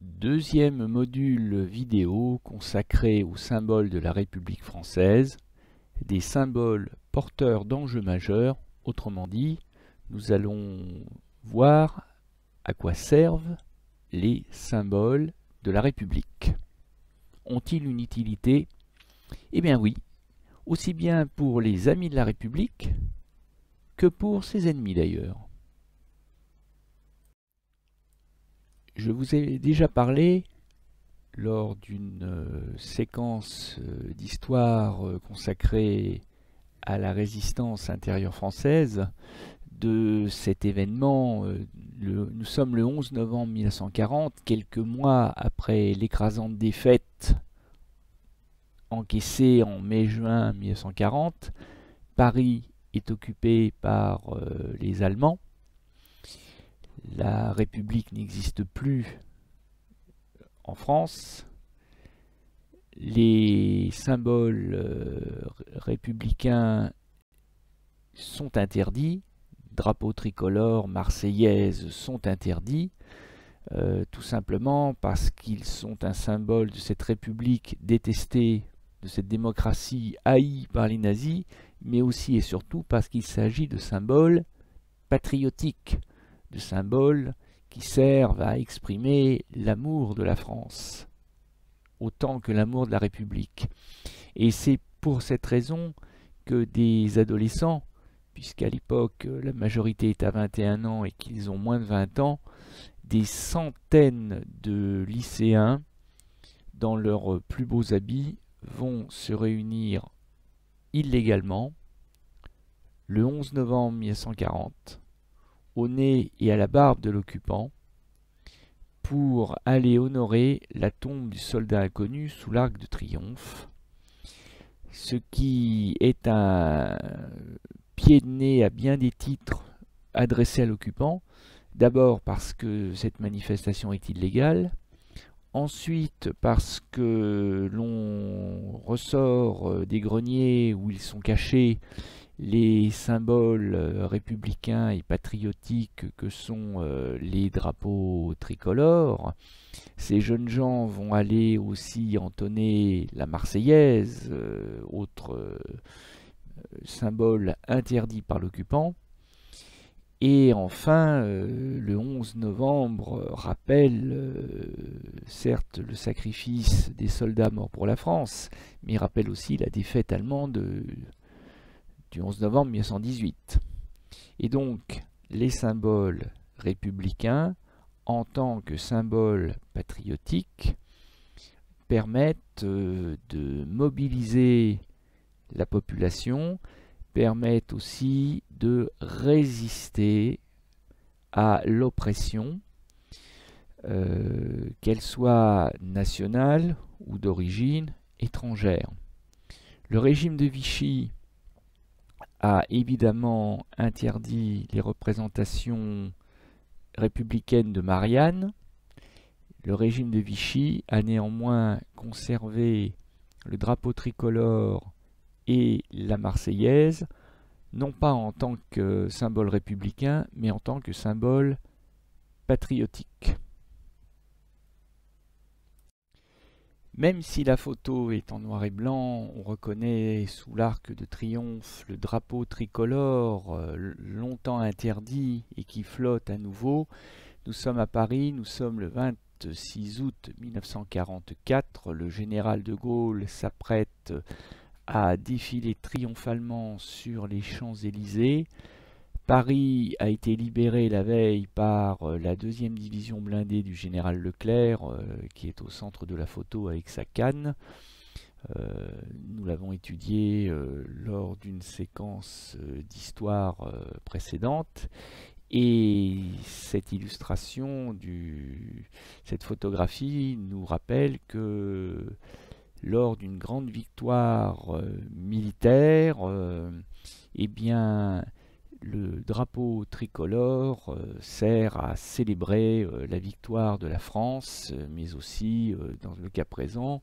Deuxième module vidéo consacré aux symboles de la République française, des symboles porteurs d'enjeux majeurs. Autrement dit, nous allons voir à quoi servent les symboles de la République. Ont-ils une utilité? Eh bien oui, aussi bien pour les amis de la République que pour ses ennemis d'ailleurs. Je vous ai déjà parlé lors d'une séquence d'histoire consacrée à la résistance intérieure française de cet événement. Nous sommes le 11 novembre 1940, quelques mois après l'écrasante défaite encaissée en mai-juin 1940. Paris est occupé par les Allemands. La République n'existe plus en France. Les symboles républicains sont interdits. Drapeaux tricolores, marseillaises sont interdits, tout simplement parce qu'ils sont un symbole de cette République détestée, de cette démocratie haïe par les nazis, mais aussi et surtout parce qu'il s'agit de symboles patriotiques, de symboles qui servent à exprimer l'amour de la France, autant que l'amour de la République. Et c'est pour cette raison que des adolescents, puisqu'à l'époque la majorité est à 21 ans et qu'ils ont moins de 20 ans, des centaines de lycéens, dans leurs plus beaux habits, vont se réunir illégalement le 11 novembre 1940, au nez et à la barbe de l'occupant, pour aller honorer la tombe du soldat inconnu sous l'Arc de Triomphe, ce qui est un pied de nez à bien des titres adressés à l'occupant. D'abord parce que cette manifestation est illégale, ensuite parce que l'on ressort des greniers où ils sont cachés les symboles républicains et patriotiques que sont les drapeaux tricolores. Ces jeunes gens vont aller aussi entonner la Marseillaise, autre symbole interdit par l'occupant. Et enfin, le 11 novembre rappelle certes le sacrifice des soldats morts pour la France, mais il rappelle aussi la défaite allemande du 11 novembre 1918. Et donc, les symboles républicains, en tant que symboles patriotiques, permettent de mobiliser la population, permettent aussi de résister à l'oppression, qu'elle soit nationale ou d'origine étrangère. Le régime de Vichy a évidemment interdit les représentations républicaines de Marianne. Le régime de Vichy a néanmoins conservé le drapeau tricolore et la Marseillaise, non pas en tant que symbole républicain, mais en tant que symbole patriotique. Même si la photo est en noir et blanc, on reconnaît sous l'Arc de Triomphe le drapeau tricolore longtemps interdit et qui flotte à nouveau. Nous sommes à Paris, nous sommes le 26 août 1944. Le général de Gaulle s'apprête à défiler triomphalement sur les Champs-Élysées. Paris a été libéré la veille par la 2e division blindée du général Leclerc, qui est au centre de la photo avec sa canne. Nous l'avons étudié lors d'une séquence d'histoire précédente. Et cette illustration, cette photographie nous rappelle que lors d'une grande victoire militaire, eh bien, le drapeau tricolore sert à célébrer la victoire de la France, mais aussi, dans le cas présent,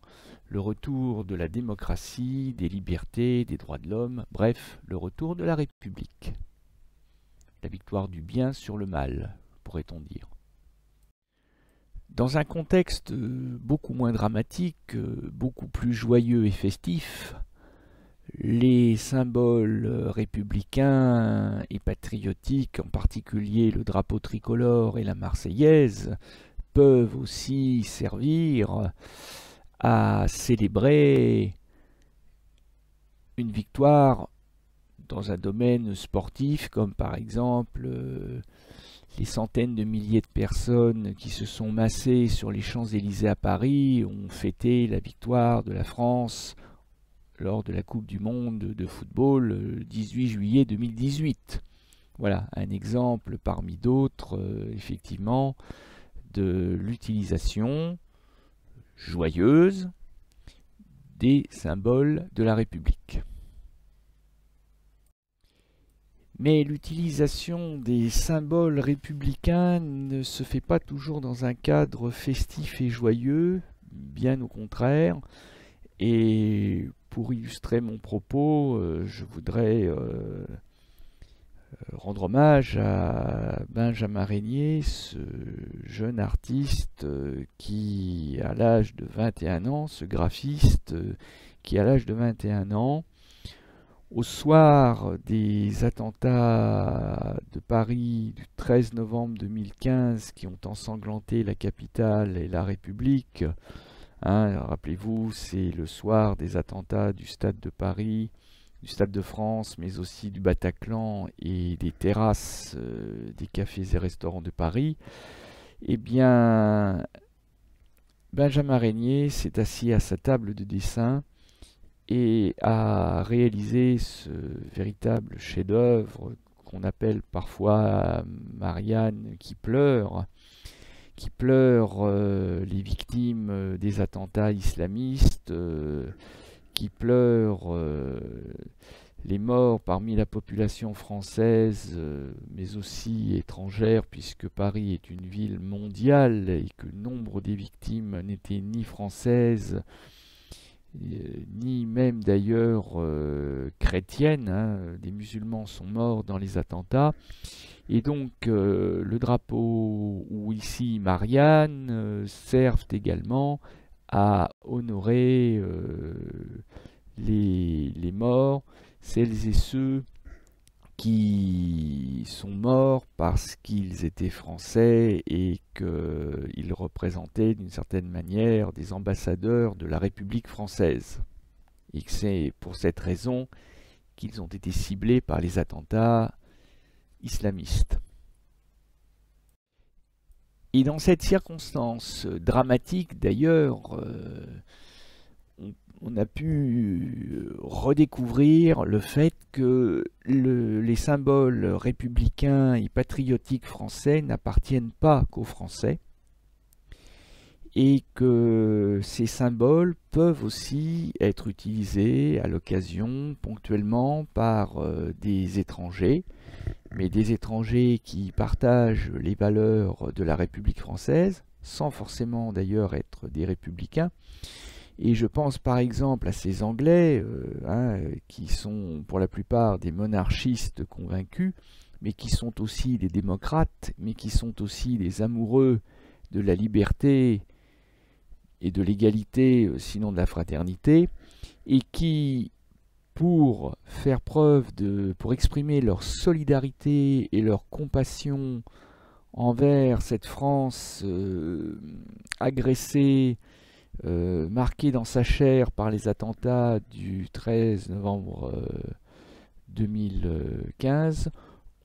le retour de la démocratie, des libertés, des droits de l'homme, bref, le retour de la République. La victoire du bien sur le mal, pourrait-on dire. Dans un contexte beaucoup moins dramatique, beaucoup plus joyeux et festif, les symboles républicains et patriotiques, en particulier le drapeau tricolore et la Marseillaise, peuvent aussi servir à célébrer une victoire dans un domaine sportif, comme par exemple les centaines de milliers de personnes qui se sont massées sur les Champs-Élysées à Paris ont fêté la victoire de la France lors de la Coupe du Monde de football le 18 juillet 2018. Voilà, un exemple parmi d'autres, effectivement, de l'utilisation joyeuse des symboles de la République. Mais l'utilisation des symboles républicains ne se fait pas toujours dans un cadre festif et joyeux, bien au contraire. Et pour illustrer mon propos, je voudrais rendre hommage à Benjamin Régnier, ce jeune artiste qui, à l'âge de 21 ans, ce graphiste qui, à l'âge de 21 ans, au soir des attentats de Paris du 13 novembre 2015 qui ont ensanglanté la capitale et la République, rappelez-vous, c'est le soir des attentats du Stade de Paris, du Stade de France, mais aussi du Bataclan et des terrasses des cafés et restaurants de Paris. Eh bien, Benjamin Régnier s'est assis à sa table de dessin et a réalisé ce véritable chef-d'œuvre qu'on appelle parfois Marianne qui pleure les victimes des attentats islamistes, qui pleure les morts parmi la population française, mais aussi étrangère, puisque Paris est une ville mondiale et que nombre des victimes n'étaient ni françaises, ni même d'ailleurs chrétiennes. Des musulmans sont morts dans les attentats. Et donc le drapeau ou ici Marianne servent également à honorer les morts, celles et ceux qui sont morts parce qu'ils étaient français et qu'ils représentaient d'une certaine manière des ambassadeurs de la République française. Et que c'est pour cette raison qu'ils ont été ciblés par les attentats islamistes. Et dans cette circonstance dramatique d'ailleurs, on a pu redécouvrir le fait que les symboles républicains et patriotiques français n'appartiennent pas qu'aux Français et que ces symboles peuvent aussi être utilisés à l'occasion ponctuellement par des étrangers, mais des étrangers qui partagent les valeurs de la République française, sans forcément d'ailleurs être des républicains. Et je pense par exemple à ces Anglais, qui sont pour la plupart des monarchistes convaincus, mais qui sont aussi des démocrates, mais qui sont aussi des amoureux de la liberté et de l'égalité, sinon de la fraternité, et qui, pour faire preuve pour exprimer leur solidarité et leur compassion envers cette France agressée, marquée dans sa chair par les attentats du 13 novembre 2015,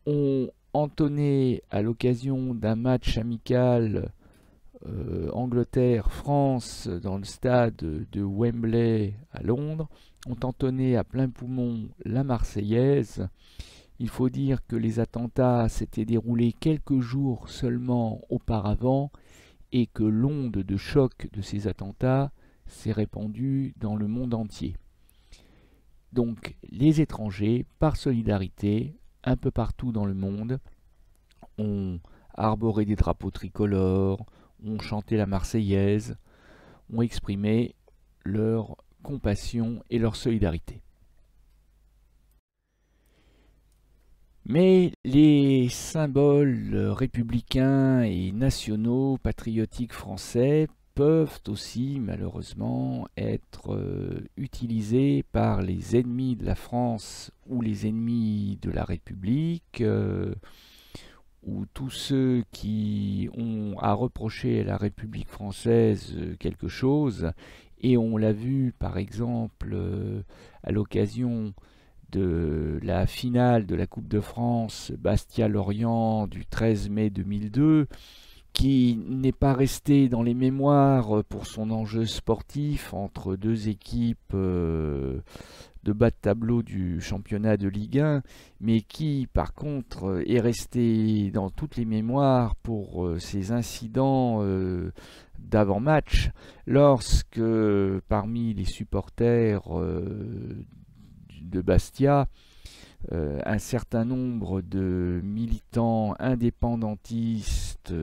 ont entonné à l'occasion d'un match amical Angleterre-France dans le stade de Wembley à Londres, ont entonné à plein poumon la Marseillaise. Il faut dire que les attentats s'étaient déroulés quelques jours seulement auparavant et que l'onde de choc de ces attentats s'est répandue dans le monde entier. Donc les étrangers, par solidarité, un peu partout dans le monde, ont arboré des drapeaux tricolores, ont chanté la Marseillaise, ont exprimé leur compassion et leur solidarité. Mais les symboles républicains et nationaux, patriotiques français peuvent aussi malheureusement être utilisés par les ennemis de la France ou les ennemis de la République, ou tous ceux qui ont à reprocher à la République française quelque chose. Et on l'a vu par exemple à l'occasion de la finale de la Coupe de France Bastia-Lorient du 13 mai 2002, qui n'est pas resté dans les mémoires pour son enjeu sportif entre deux équipes de bas de tableau du championnat de Ligue 1, mais qui par contre est resté dans toutes les mémoires pour ces incidents d'avant-match, lorsque parmi les supporters de Bastia, un certain nombre de militants indépendantistes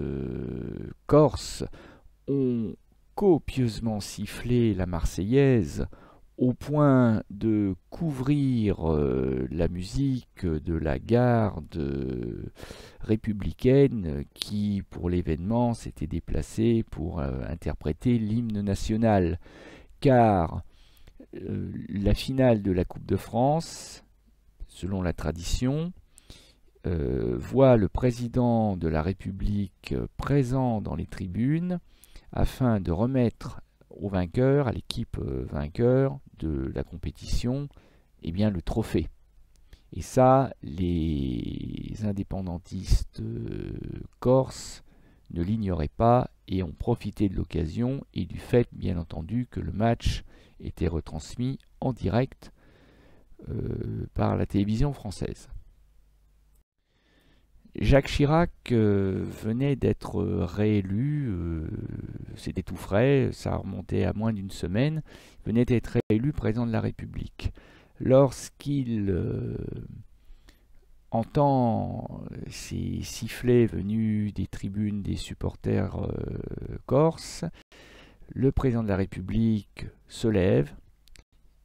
corses ont copieusement sifflé la Marseillaise au point de couvrir la musique de la garde républicaine qui, pour l'événement, s'était déplacée pour interpréter l'hymne national. Car la finale de la Coupe de France, selon la tradition, voit le président de la République présent dans les tribunes afin de remettre au vainqueur, à l'équipe vainqueur de la compétition, eh bien, le trophée. Et ça, les indépendantistes corses ne l'ignoraient pas et ont profité de l'occasion et du fait, bien entendu, que le match était retransmis en direct par la télévision française. Jacques Chirac venait d'être réélu, c'était tout frais, ça remontait à moins d'une semaine, il venait d'être réélu président de la République. Lorsqu'il entend ces sifflets venus des tribunes des supporters corses, le président de la République se lève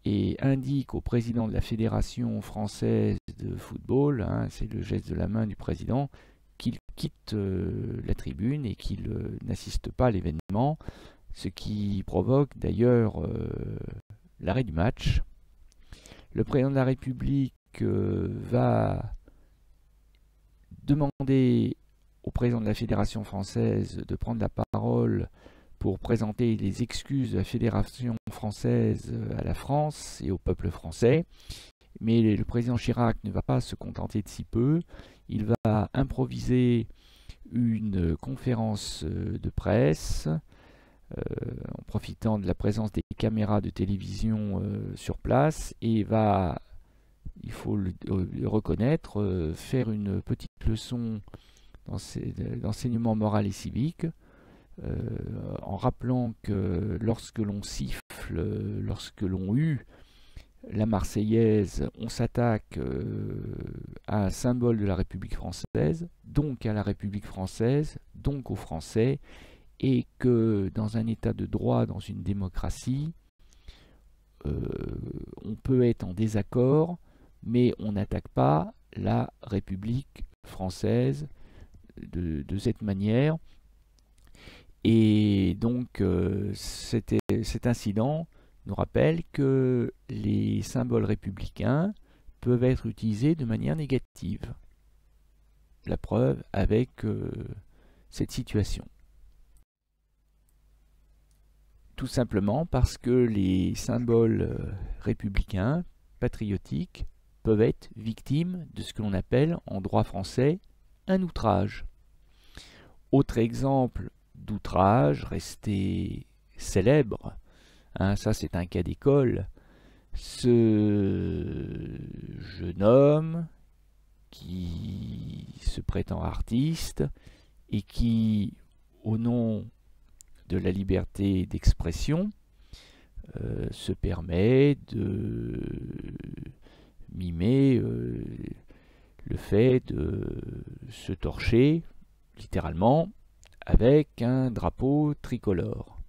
et indique au président de la Fédération française de football, c'est le geste de la main du président, qu'il quitte la tribune et qu'il n'assiste pas à l'événement, ce qui provoque d'ailleurs l'arrêt du match. Le président de la République va demander au président de la Fédération française de prendre la parole pour présenter les excuses de la Fédération française à la France et au peuple français. Mais le président Chirac ne va pas se contenter de si peu. Il va improviser une conférence de presse en profitant de la présence des caméras de télévision sur place et va, il faut le reconnaître, faire une petite leçon d'enseignement moral et civique, en rappelant que lorsque l'on siffle, lorsque l'on hue la Marseillaise, on s'attaque à un symbole de la République française, donc à la République française, donc aux Français, et que dans un état de droit, dans une démocratie, on peut être en désaccord, mais on n'attaque pas la République française de cette manière. Et donc cet incident nous rappelle que les symboles républicains peuvent être utilisés de manière négative. La preuve avec cette situation. Tout simplement parce que les symboles républicains, patriotiques, peuvent être victimes de ce que l'on appelle en droit français un outrage. Autre exemple d'outrage resté célèbre, ça c'est un cas d'école, ce jeune homme qui se prétend artiste et qui, au nom de la liberté d'expression, se permet de mimer le fait de se torcher, littéralement, avec un drapeau tricolore.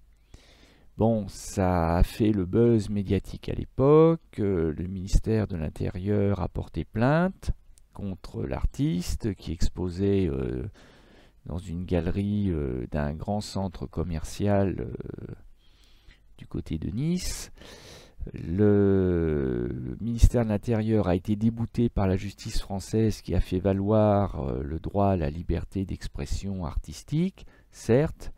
Bon, ça a fait le buzz médiatique à l'époque, le ministère de l'Intérieur a porté plainte contre l'artiste qui exposait dans une galerie d'un grand centre commercial du côté de Nice. Le ministère de l'Intérieur a été débouté par la justice française qui a fait valoir le droit à la liberté d'expression artistique, certes,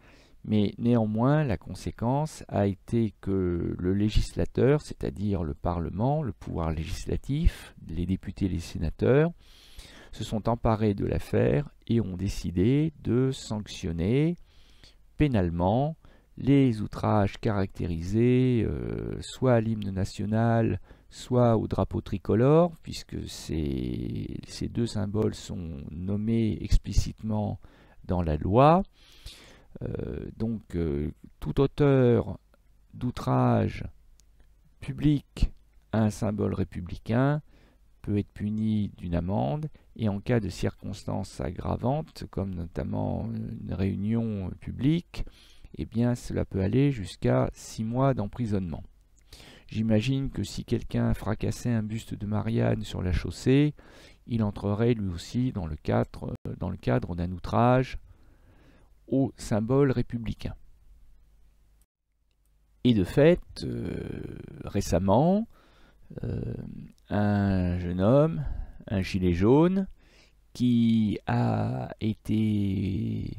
mais néanmoins la conséquence a été que le législateur, c'est-à-dire le Parlement, le pouvoir législatif, les députés et les sénateurs, se sont emparés de l'affaire et ont décidé de sanctionner pénalement les outrages caractérisés soit à l'hymne national, soit au drapeau tricolore, puisque ces deux symboles sont nommés explicitement dans la loi. Donc tout auteur d'outrage public à un symbole républicain peut être puni d'une amende, et en cas de circonstances aggravantes, comme notamment une réunion publique, eh bien cela peut aller jusqu'à 6 mois d'emprisonnement. J'imagine que si quelqu'un fracassait un buste de Marianne sur la chaussée, il entrerait lui aussi dans le cadre d'un outrage au symbole républicain. Et de fait, récemment, un jeune homme, un gilet jaune, qui a été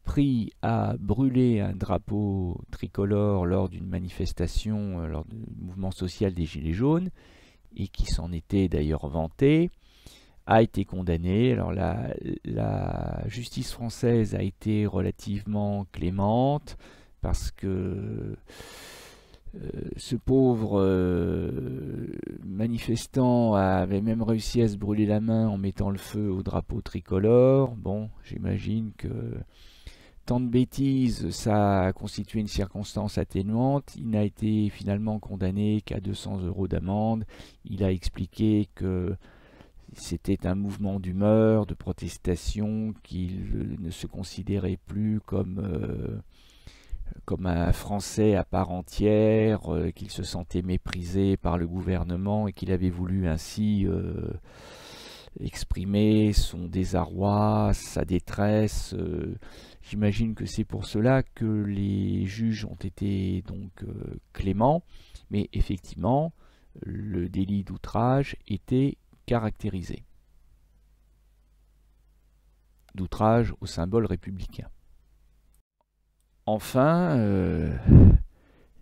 pris à brûler un drapeau tricolore lors d'une manifestation, lors du mouvement social des Gilets jaunes, et qui s'en était d'ailleurs vanté, a été condamné. Alors la justice française a été relativement clémente, parce que ce pauvre manifestant avait même réussi à se brûler la main en mettant le feu au drapeau tricolore. Bon, j'imagine que tant de bêtises, ça a constitué une circonstance atténuante. Il n'a été finalement condamné qu'à 200 € d'amende. Il a expliqué que c'était un mouvement d'humeur, de protestation, qu'il ne se considérait plus comme un Français à part entière, qu'il se sentait méprisé par le gouvernement et qu'il avait voulu ainsi exprimer son désarroi, sa détresse. J'imagine que c'est pour cela que les juges ont été donc cléments, mais effectivement, le délit d'outrage était caractérisé. D'outrage au symbole républicain. Enfin,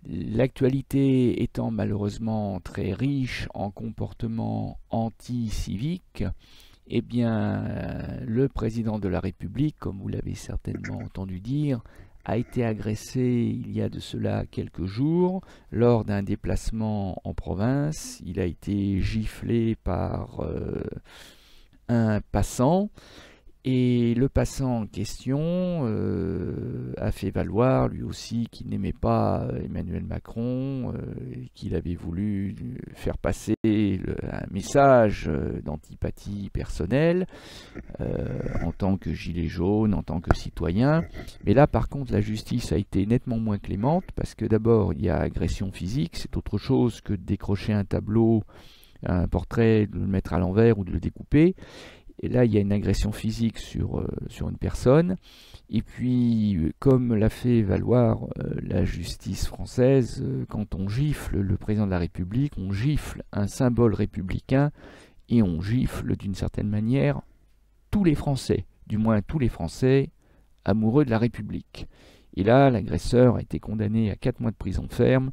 l'actualité étant malheureusement très riche en comportements anti-civiques, eh bien, le président de la République, comme vous l'avez certainement entendu dire, a été agressé il y a de cela quelques jours lors d'un déplacement en province. Il a été giflé par un passant. Et le passant en question a fait valoir lui aussi qu'il n'aimait pas Emmanuel Macron, qu'il avait voulu faire passer un message d'antipathie personnelle en tant que gilet jaune, en tant que citoyen. Mais là par contre la justice a été nettement moins clémente, parce que d'abord il y a agression physique, c'est autre chose que de décrocher un tableau, un portrait, de le mettre à l'envers ou de le découper. Et là, il y a une agression physique sur une personne. Et puis, comme l'a fait valoir la justice française, quand on gifle le président de la République, on gifle un symbole républicain et on gifle d'une certaine manière tous les Français, du moins tous les Français amoureux de la République. Et là, l'agresseur a été condamné à 4 mois de prison ferme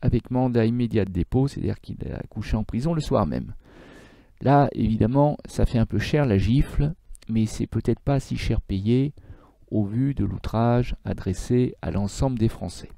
avec mandat immédiat de dépôt, c'est-à-dire qu'il a couché en prison le soir même. Là, évidemment, ça fait un peu cher la gifle, mais c'est peut-être pas si cher payé au vu de l'outrage adressé à l'ensemble des Français.